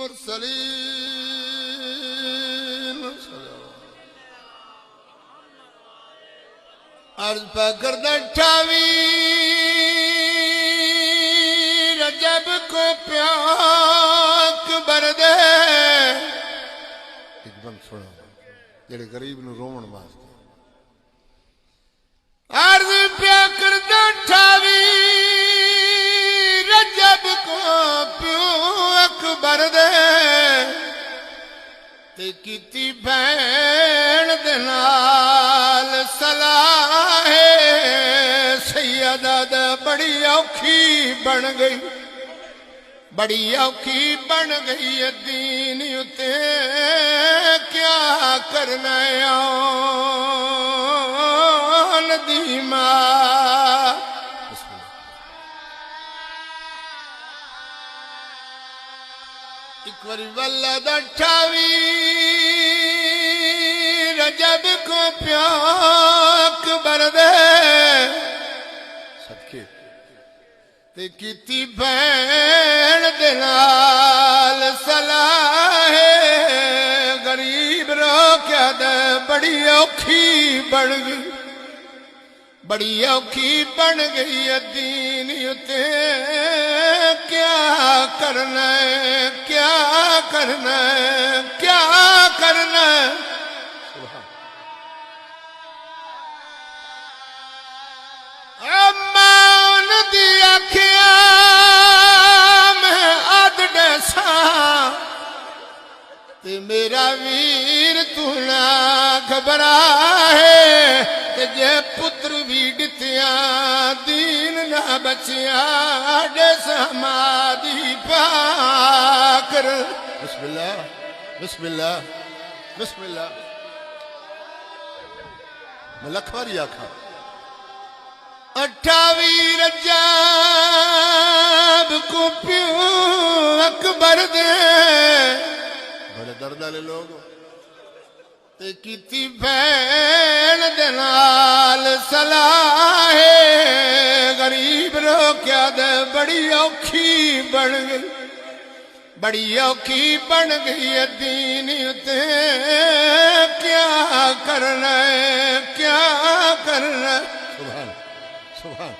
المرسلين عرض پہ کردہ 28 رجب کو پیاک بردے ایک بند سوڑا جڑے غریب نو رومن واسطے عرض پہ کردہ 28 رجب کو پیاک بردے تے کیتی بین دے نال صلاح سیدہ دا بڑی اوکھی بن گئی بڑی اوکھی بن گئی دین اتے کیا کرنا آن دیما ایک وری ولد 28 رجب کو پیاک بردے صدقے تے کیتی بین دے نال صلاح غریب رو کیا دے بڑی اوکھی بن گئی بڑی اوکھی بن گئی دین اتے کیا کرنا ہے کیا کرنا ہے کیا کرنا ہے امان دی اکھیاں میں اد ڈیساں تے میرا ویر تو نہ گھبرا ہے تے جے پتر بھی ڈتیاں دین نہ بچیاں ڈیساں مادی پاکر بسم اللہ بسم اللہ بسم اللہ میں لکھواری آکھا 28 رجب کو پیاک بردے بڑے درد والے لوگ تے کیتی بین دے نال صلاح غریب رو کیا دے بڑی اوکھی بن گئی بڑی اوکھی بن گئی دین اتے کیا کرنا ہے کیا کرنا ہے سبحان سبحان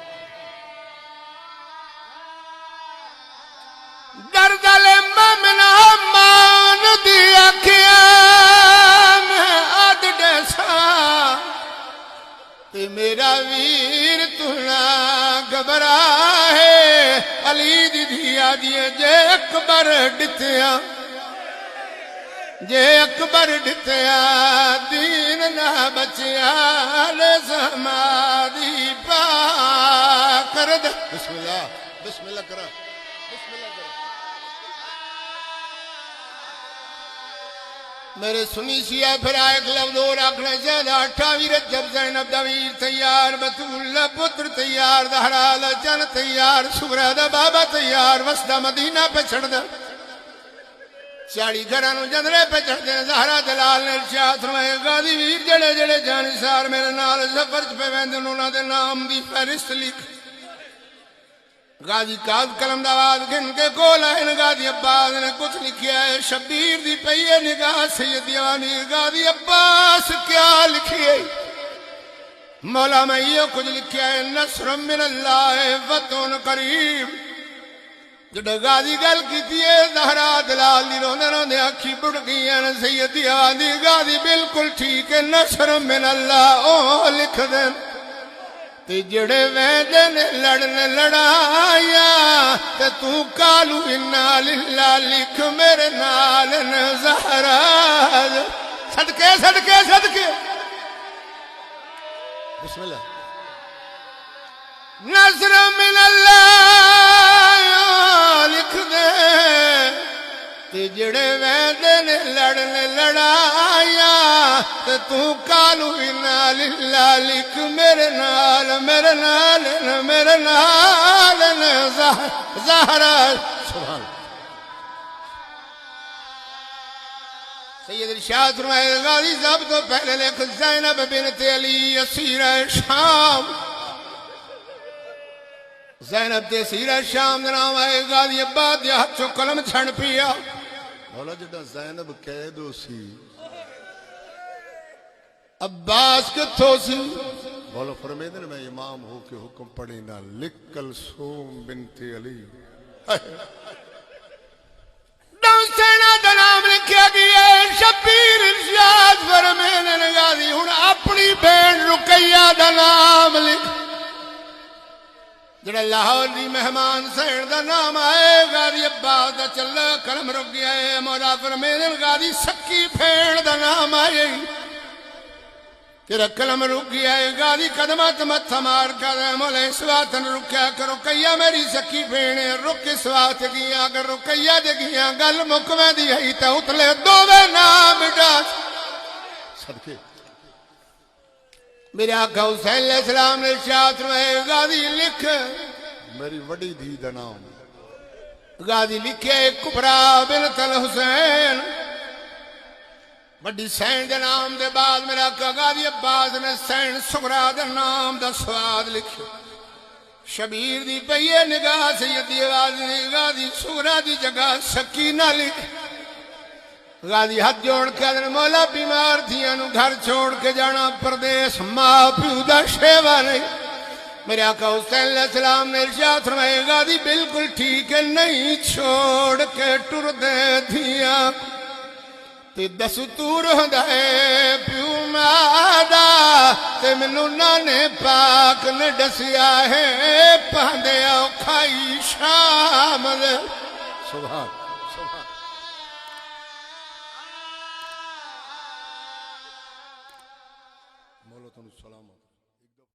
دردل مومنا مان دی اکھیاں میں اد ڈیساں تے میرا ویر تو نہ گھبرا ہے علی دی دھیا دیے جے اکبر ڈتیاں جے اکبر ڈتیاں دین نہ بچیاں لے سمادی پاکر دے بسم اللہ کرا بسم اللہ کرا میرے سنی شیعہ پھر ایک لفظ اور آکھنا چاہتا 28 رجب زینب دویر تیار بطول پتر تیار دہرال جن تیار سغرہ دا بابا تیار وسطہ مدینہ پہ چھڑ دا 40 گھرانو جندرے پہ چھڑ دے زہرہ جلال نے ارشاد فرمائے غازی ویر جڑے جڑے جانی سار میرے نال سفر پہ ویندن انہاں دے نام دی فہرست لکھ غازی کاغذ قلم داواز گھن کے کول آئے غازی عباس نے کچھ لکھیا ہے شبیر دی پئیے نگاہ سید دیوانی غازی عباس کیا لکھیے مولا میں یہ کچھ لکھیا ہے نصر من اللہ فتح قریب جڑے غازی گل کی دیئے زہرا دلال دی روندے روندے آکھی بڑھ گئی ہیں سید دیوانی غازی بالکل ٹھیک ہے نصر من اللہ او لکھ دیں تے جڑے ویندے نے لڑن لڑایا تے تو کالو انا للہ لکھ میرے نال زہرا صدقے صدقے صدقے بسم اللہ نصر من اللہ لکھ دے تے جڑے ویندے نے لڑن لڑایا تے تو کالو انا للہ لکھ میرے نال زہرا سبحان سید ارشاد فرمائے غازی صاحب تو پہلے لکھ زینب بنت علی اسیر شام زینب تے اسیر شام نام آئے غازی عباد یا ہاتھ چو قلم چھڑ پیا مولا جدا زینب قید ہو سی عباس کتھوں سی مولا فرمیدن میں امام ہو کے حکم پڑھی نہ لکھ کلثوم بنت علی سینا دا نام لکھیا گیا شبیر ارشاد فرمیدن لگا دی ہن اپنی بین رقیہ دا نام لکھ جڑا لاہور دی مہمان سین دا نام آئے غازی عباس دا چلا قلم رک گیا ہے مولا فرمیدن غازی سکی پھیڑ دا نام آئے تیرا قلم رک گیا ہے غازی قدمات متھا مار کر مولا اس وقت رکیا کرو رقیہ میری سکی پھیڑے رک اس وقت گیا اگر رقیہ دے گیا گل مکمہ دی ہے تا اتلے دووے نام ڈاک صدقے میرے آقا حسین علیہ السلام نے ارشاد فرمایا غازی لکھ میری وڈی دھی دا نام غازی لکھے کبرا بنت الحسین وڈی سین دے نام دے بعد میرا آقا غازی عباس نے سین سغرا دے نام دا سواد لکھے شبیر دی پئیے نگاہ سیدی غازی سغرا دی جگہ سکینہ لکھے غازی ہاتھ جوڑ کے ادھر مولا بیمار تھیاں نو گھر چھوڑ کے جانا پردیس ماں پیو دا شیوہ نہیں میرے آقا حسین علیہ السلام نے ارشاد فرمایا غازی بالکل ٹھیک ہے نہیں چھوڑ کے ٹر دے دھیاں تے دستور ہوندا ہے پیو مادا تے مینوں نانے پاک نے دسیا ہے پاندے اوکھائی شام دے سبحان